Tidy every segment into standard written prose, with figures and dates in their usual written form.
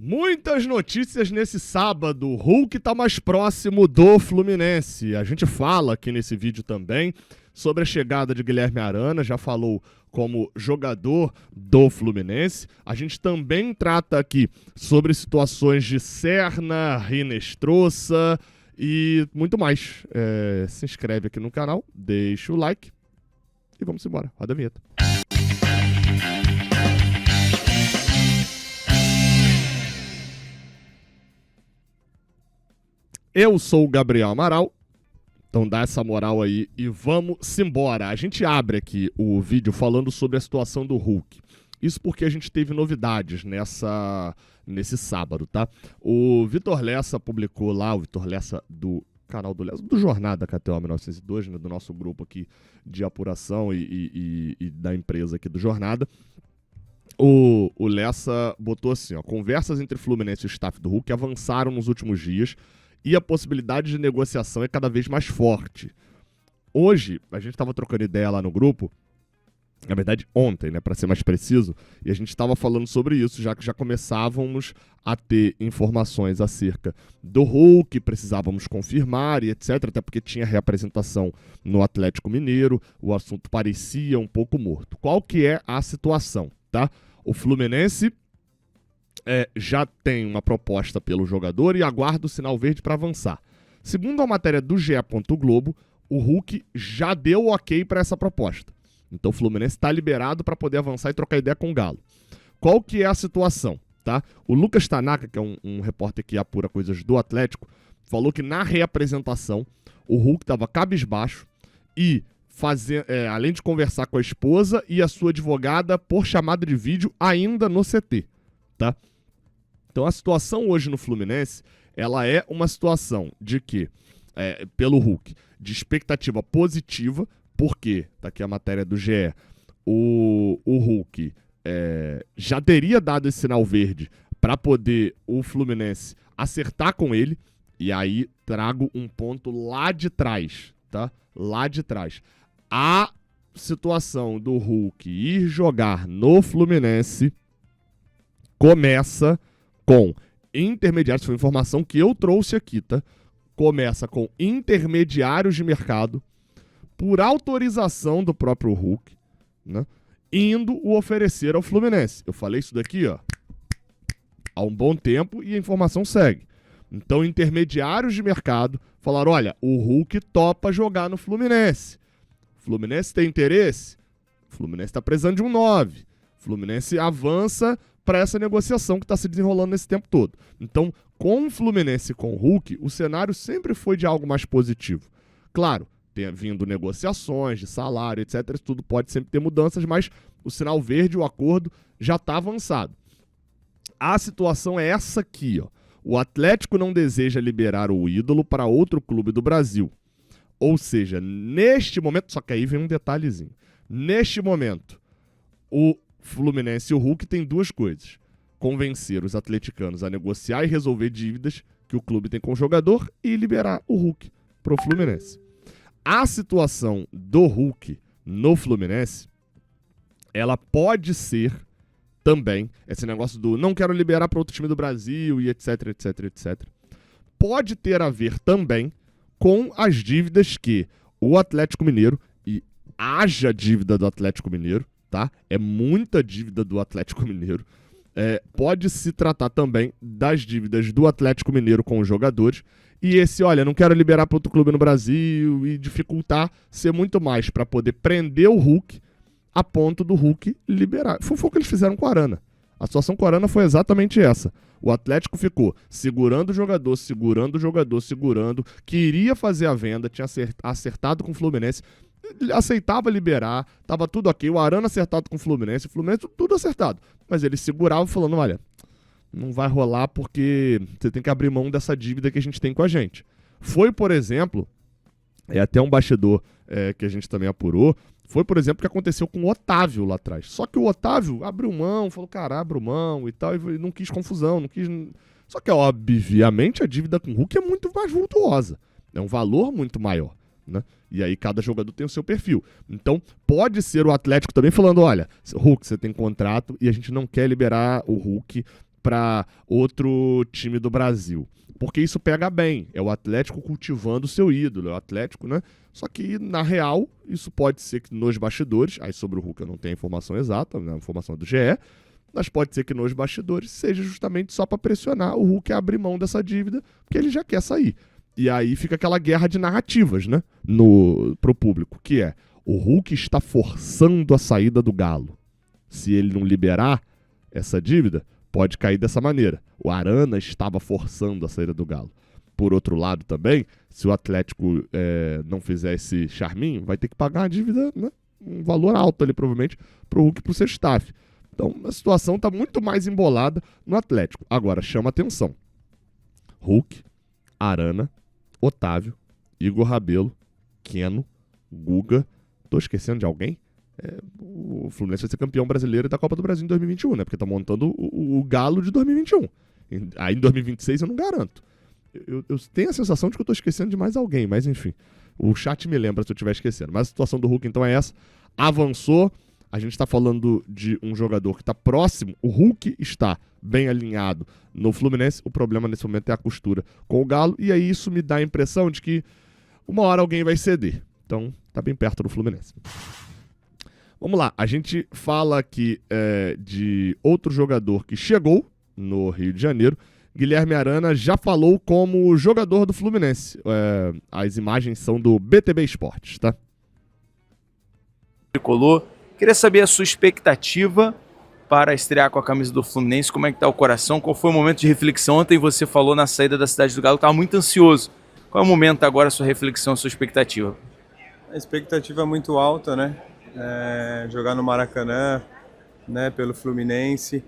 Muitas notícias nesse sábado. O Hulk está mais próximo do Fluminense. A gente fala aqui nesse vídeo também sobre a chegada de Guilherme Arana, já falou como jogador do Fluminense. A gente também trata aqui sobre situações de Serna, Rinestrosa e muito mais. Se inscreve aqui no canal, deixa o like e vamos embora. Roda a vinheta. Eu sou o Gabriel Amaral, então dá essa moral aí e vamos embora. A gente abre aqui o vídeo falando sobre a situação do Hulk. Isso porque a gente teve novidades nesse sábado, tá? O Vitor Lessa publicou lá, o Vitor Lessa do canal do Lessa, do Jornada KTO 1902, né, do nosso grupo aqui de apuração e da empresa aqui do Jornada. O Lessa botou assim, ó, conversas entre Fluminense e o staff do Hulk avançaram nos últimos dias e a possibilidade de negociação é cada vez mais forte. Hoje, a gente estava trocando ideia lá no grupo, na verdade ontem, né, para ser mais preciso, e a gente estava falando sobre isso, já que já começávamos a ter informações acerca do Hulk, precisávamos confirmar e etc, até porque tinha reapresentação no Atlético Mineiro, o assunto parecia um pouco morto. Qual que é a situação, tá? O Fluminense já tem uma proposta pelo jogador e aguarda o sinal verde para avançar. Segundo a matéria do GE. Globo, o Hulk já deu ok para essa proposta. Então o Fluminense está liberado para poder avançar e trocar ideia com o Galo. Qual que é a situação? Tá? O Lucas Tanaka, que é um repórter que apura coisas do Atlético, falou que na reapresentação o Hulk estava cabisbaixo e além de conversar com a esposa e a sua advogada por chamada de vídeo ainda no CT. Tá? Então a situação hoje no Fluminense, ela é uma situação de que, pelo Hulk, de expectativa positiva, porque, tá aqui a matéria do GE, o Hulk já teria dado esse sinal verde para poder o Fluminense acertar com ele, e aí trago um ponto lá de trás, tá? Lá de trás. A situação do Hulk ir jogar no Fluminense começa com intermediários, foi informação que eu trouxe aqui, tá? Começa com intermediários de mercado, por autorização do próprio Hulk, né? Indo o oferecer ao Fluminense. Eu falei isso daqui, ó, há um bom tempo e a informação segue. Então, intermediários de mercado falaram, olha, o Hulk topa jogar no Fluminense. O Fluminense tem interesse? O Fluminense está precisando de um 9. O Fluminense avança para essa negociação que está se desenrolando nesse tempo todo. Então, com o Fluminense e com o Hulk, o cenário sempre foi de algo mais positivo. Claro, tem vindo negociações de salário, etc. Isso tudo pode sempre ter mudanças, mas o sinal verde, o acordo, já está avançado. A situação é essa aqui, ó. O Atlético não deseja liberar o ídolo para outro clube do Brasil. Ou seja, neste momento, só que aí vem um detalhezinho. Neste momento, o Fluminense e o Hulk têm duas coisas: convencer os atleticanos a negociar e resolver dívidas que o clube tem com o jogador e liberar o Hulk para o Fluminense. A situação do Hulk no Fluminense, ela pode ser também, esse negócio do não quero liberar para outro time do Brasil e etc, etc, etc, pode ter a ver também com as dívidas que o Atlético Mineiro, e haja dívida do Atlético Mineiro, tá? É muita dívida do Atlético Mineiro. Pode se tratar também das dívidas do Atlético Mineiro com os jogadores. E olha, não quero liberar para outro clube no Brasil e dificultar, ser muito mais para poder prender o Hulk a ponto do Hulk liberar. Foi o que eles fizeram com o Arana. A situação com o Arana foi exatamente essa. O Atlético ficou segurando o jogador, queria fazer a venda, tinha acertado com o Fluminense, aceitava liberar, tava tudo ok, o Arana acertado com o Fluminense tudo acertado, mas ele segurava falando, olha, não vai rolar porque você tem que abrir mão dessa dívida que a gente tem com a gente. Foi, por exemplo, até um bastidor que a gente também apurou, foi, por exemplo, o que aconteceu com o Otávio lá atrás. Só que o Otávio abriu mão, falou, cara, abro mão e tal, e não quis confusão, não quis... Só que, obviamente, a dívida com o Hulk é muito mais vultuosa, é um valor muito maior, né? E aí cada jogador tem o seu perfil. Então, pode ser o Atlético também falando, olha, Hulk, você tem contrato e a gente não quer liberar o Hulk para outro time do Brasil. Porque isso pega bem, é o Atlético cultivando o seu ídolo, é o Atlético, né? Só que, na real, isso pode ser que nos bastidores, aí sobre o Hulk eu não tenho a informação exata, né? A informação é do GE, mas pode ser que nos bastidores seja justamente só para pressionar o Hulk a abrir mão dessa dívida, porque ele já quer sair. E aí fica aquela guerra de narrativas, né? Pro público, que é, o Hulk está forçando a saída do Galo. Se ele não liberar essa dívida, pode cair dessa maneira. O Arana estava forçando a saída do Galo. Por outro lado também, se o Atlético não fizer esse charminho, vai ter que pagar a dívida, né? Um valor alto ali, provavelmente, para o Hulk e para o seu staff. Então, a situação está muito mais embolada no Atlético. Agora, chama atenção. Hulk, Arana, Otávio, Igor Rabelo, Keno, Guga. Tô esquecendo de alguém? O Fluminense vai ser campeão brasileiro da Copa do Brasil em 2021, né? Porque tá montando o Galo de 2021. Aí em 2026 eu não garanto. Eu tenho a sensação de que eu tô esquecendo de mais alguém, mas enfim. O chat me lembra se eu estiver esquecendo. Mas a situação do Hulk então é essa. Avançou. A gente tá falando de um jogador que tá próximo. O Hulk está bem alinhado no Fluminense. O problema nesse momento é a costura com o Galo. E aí isso me dá a impressão de que uma hora alguém vai ceder. Então tá bem perto do Fluminense. Vamos lá, a gente fala aqui de outro jogador que chegou no Rio de Janeiro. Guilherme Arana já falou como jogador do Fluminense. As imagens são do BTB Esportes, tá? Tricolor. Queria saber a sua expectativa para estrear com a camisa do Fluminense. Como é que tá o coração? Qual foi o momento de reflexão? Ontem você falou na saída da Cidade do Galo que estava muito ansioso. Qual é o momento agora, a sua reflexão, a sua expectativa? A expectativa é muito alta, né? Jogar no Maracanã, né, pelo Fluminense,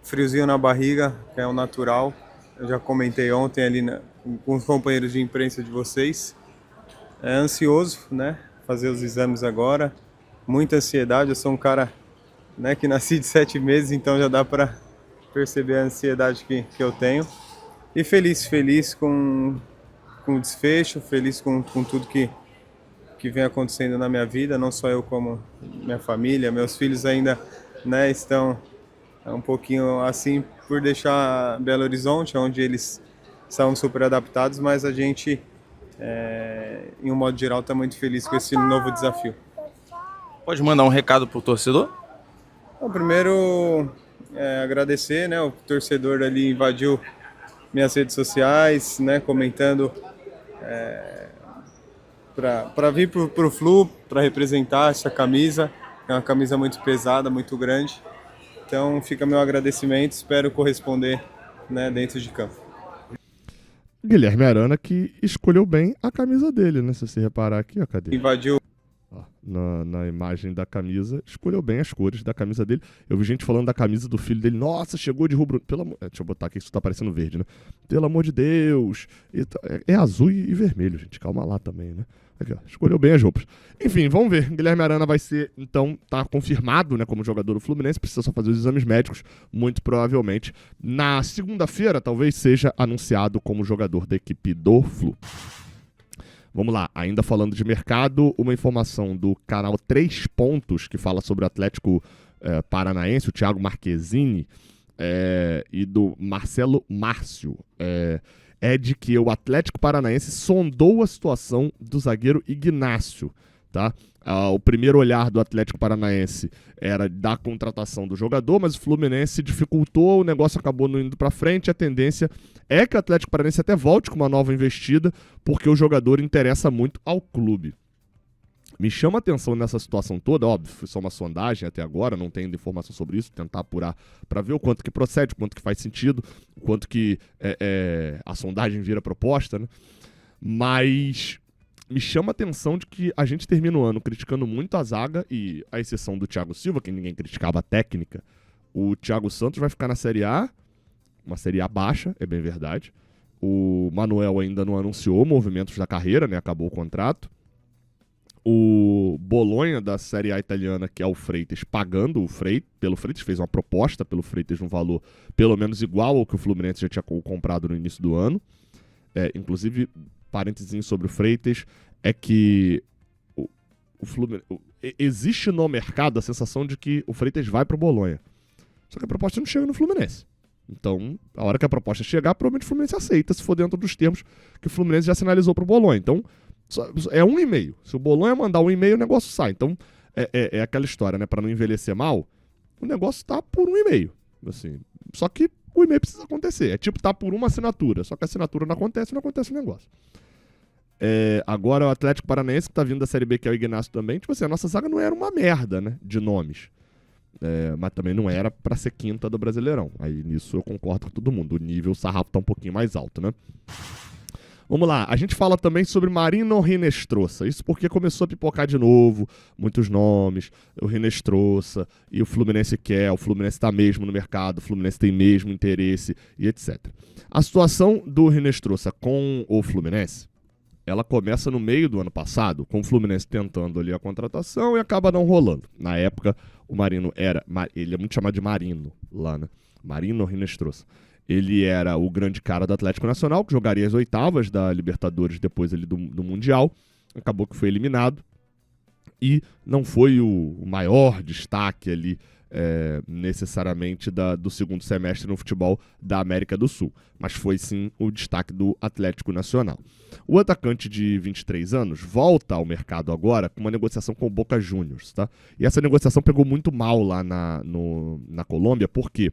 friozinho na barriga, que é o natural. Eu já comentei ontem ali com os companheiros de imprensa de vocês. Ansioso, né, fazer os exames agora, muita ansiedade. Eu sou um cara, né, que nasci de 7 meses, então já dá para perceber a ansiedade que eu tenho. E feliz com o desfecho, feliz com tudo que vem acontecendo na minha vida, não só eu como minha família, meus filhos ainda, né, estão um pouquinho assim por deixar Belo Horizonte, onde eles são super adaptados, mas a gente, em um modo geral, está muito feliz com esse novo desafio. Pode mandar um recado para o torcedor? Bom, primeiro, agradecer, né, o torcedor ali invadiu minhas redes sociais, né, comentando para vir pro Flu, para representar essa camisa. É uma camisa muito pesada, muito grande. Então fica meu agradecimento, espero corresponder, né, dentro de campo. Guilherme Arana que escolheu bem a camisa dele, né? Se você reparar aqui, ó, cadê? Invadiu. Na imagem da camisa, escolheu bem as cores da camisa dele. Eu vi gente falando da camisa do filho dele. Nossa, chegou de rubro. Deixa eu botar aqui que isso tá parecendo verde, né? Pelo amor de Deus. É azul e vermelho, gente. Calma lá também, né? Aqui, ó, escolheu bem as roupas. Enfim, vamos ver. Guilherme Arana vai ser, então, tá confirmado, né, como jogador do Fluminense. Precisa só fazer os exames médicos. Muito provavelmente na segunda-feira, talvez seja anunciado como jogador da equipe do Flu. Vamos lá, ainda falando de mercado, uma informação do canal 3 Pontos, que fala sobre o Atlético Paranaense, o Thiago Marquezini, e do Marcelo Márcio, é de que o Atlético Paranaense sondou a situação do zagueiro Ignácio, tá? O primeiro olhar do Atlético Paranaense era da contratação do jogador, mas o Fluminense dificultou, o negócio acabou não indo para frente. A tendência é que o Atlético Paranaense até volte com uma nova investida, porque o jogador interessa muito ao clube. Me chama a atenção nessa situação toda, óbvio, foi só uma sondagem até agora, não tenho informação sobre isso, tentar apurar para ver o quanto que procede, o quanto que faz sentido, o quanto que a sondagem vira proposta, né? Mas me chama a atenção de que a gente termina o ano criticando muito a zaga, e a exceção do Thiago Silva, que ninguém criticava a técnica, o Thiago Santos vai ficar na Série A, uma Série A baixa, é bem verdade. O Manuel ainda não anunciou movimentos da carreira, né? Acabou o contrato. O Bolonha da Série A italiana, que é o Freitas, pagando pelo Freitas, fez uma proposta pelo Freitas num valor pelo menos igual ao que o Fluminense já tinha comprado no início do ano. Inclusive, parênteses sobre o Freitas, é que o Fluminense, existe no mercado a sensação de que o Freitas vai para o Bolonha. Só que a proposta não chega no Fluminense. Então, a hora que a proposta chegar, provavelmente o Fluminense aceita, se for dentro dos termos que o Fluminense já sinalizou pro Bolonha. Então, é um e-mail. Se o Bolonha mandar um e-mail, o negócio sai. Então, é aquela história, né? Para não envelhecer mal, o negócio tá por um e-mail. Assim, só que o e-mail precisa acontecer. É tipo, tá por uma assinatura. Só que a assinatura não acontece o negócio. Agora o Atlético Paranaense, que tá vindo da Série B, que é o Ignacio também, tipo assim, a nossa zaga não era uma merda, né? De nomes. Mas também não era pra ser quinta do Brasileirão. Aí nisso eu concordo com todo mundo. O nível, o sarrafo tá um pouquinho mais alto, né? Vamos lá, a gente fala também sobre Marino Hinestrosa. Isso porque começou a pipocar de novo, muitos nomes, o Hinestrosa, e o Fluminense quer, o Fluminense tá mesmo no mercado, o Fluminense tem mesmo interesse, e etc. A situação do Hinestrosa com o Fluminense, ela começa no meio do ano passado, com o Fluminense tentando ali a contratação e acaba não rolando. Na época, o Marino ele é muito chamado de Marino lá, né? Marino Hinestrosa. Ele era o grande cara do Atlético Nacional, que jogaria as oitavas da Libertadores depois ali do Mundial. Acabou que foi eliminado e não foi o maior destaque ali necessariamente do segundo semestre no futebol da América do Sul. Mas foi sim o destaque do Atlético Nacional. O atacante de 23 anos volta ao mercado agora com uma negociação com o Boca Juniors, tá? E essa negociação pegou muito mal lá na Colômbia, porque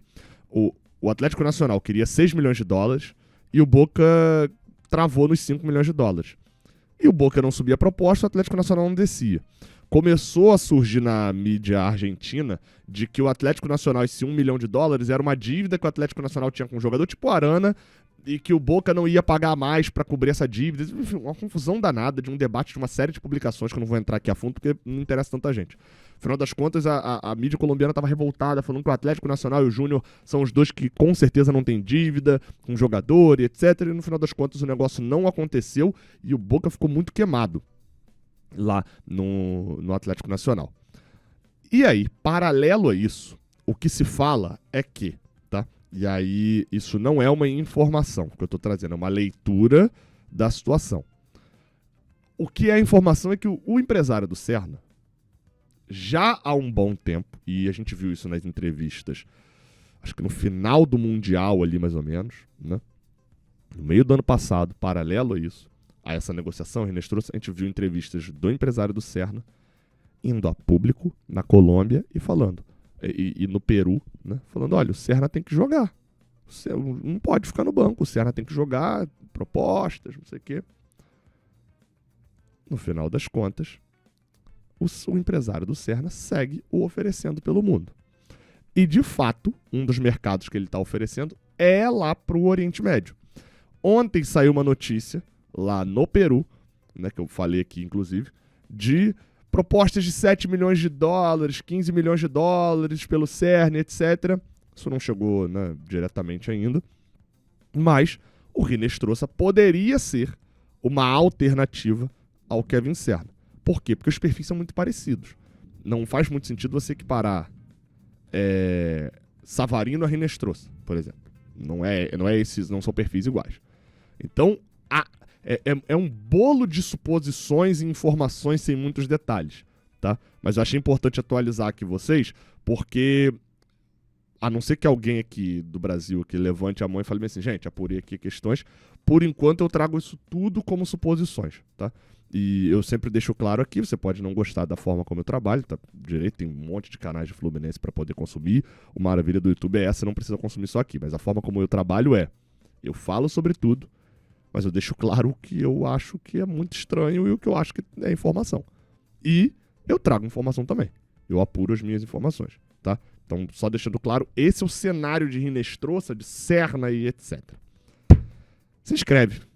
o Atlético Nacional queria 6 milhões de dólares e o Boca travou nos 5 milhões de dólares. E o Boca não subia a proposta, o Atlético Nacional não descia. Começou a surgir na mídia argentina de que o Atlético Nacional, esse 1 milhão de dólares, era uma dívida que o Atlético Nacional tinha com um jogador tipo Arana e que o Boca não ia pagar mais para cobrir essa dívida. Enfim, uma confusão danada de um debate de uma série de publicações que eu não vou entrar aqui a fundo porque não interessa tanta gente. Afinal das contas, a mídia colombiana estava revoltada, falando que o Atlético Nacional e o Júnior são os dois que com certeza não têm dívida com jogador e etc. E no final das contas o negócio não aconteceu e o Boca ficou muito queimado lá no Atlético Nacional. E aí, paralelo a isso, o que se fala é que, tá? E aí, isso não é uma informação que eu estou trazendo, é uma leitura da situação. O que é a informação é que o empresário do Serna, já há um bom tempo, e a gente viu isso nas entrevistas, acho que no final do Mundial ali mais ou menos, né? No meio do ano passado, paralelo a isso, a essa negociação, a gente viu entrevistas do empresário do Serna indo a público na Colômbia e falando, e no Peru, né? Falando, olha, o Serna tem que jogar, não pode ficar no banco, o Serna tem que jogar, propostas, não sei o quê. No final das contas, o empresário do Serna segue o oferecendo pelo mundo. E, de fato, um dos mercados que ele está oferecendo é lá para o Oriente Médio. Ontem saiu uma notícia lá no Peru, né, que eu falei aqui, inclusive, de propostas de 7 milhões de dólares, 15 milhões de dólares pelo Serna, etc. Isso não chegou, né, diretamente ainda. Mas o Hinestrosa poderia ser uma alternativa ao Kevin Serna. Por quê? Porque os perfis são muito parecidos. Não faz muito sentido você equiparar Savarino a Hinestrosa, por exemplo. Não são perfis iguais. Então, é um bolo de suposições e informações sem muitos detalhes, tá? Mas eu achei importante atualizar aqui vocês, porque a não ser que alguém aqui do Brasil que levante a mão e fale assim, gente, apurei aqui questões, por enquanto eu trago isso tudo como suposições, tá? E eu sempre deixo claro aqui, você pode não gostar da forma como eu trabalho, tá direito, tem um monte de canais de Fluminense para poder consumir, a maravilha do YouTube é essa, não precisa consumir só aqui, mas a forma como eu trabalho eu falo sobre tudo, mas eu deixo claro o que eu acho que é muito estranho e o que eu acho que é informação. E eu trago informação também, eu apuro as minhas informações, tá? Então, só deixando claro, esse é o cenário de Hinestrosa, de Serna e etc. Se inscreve.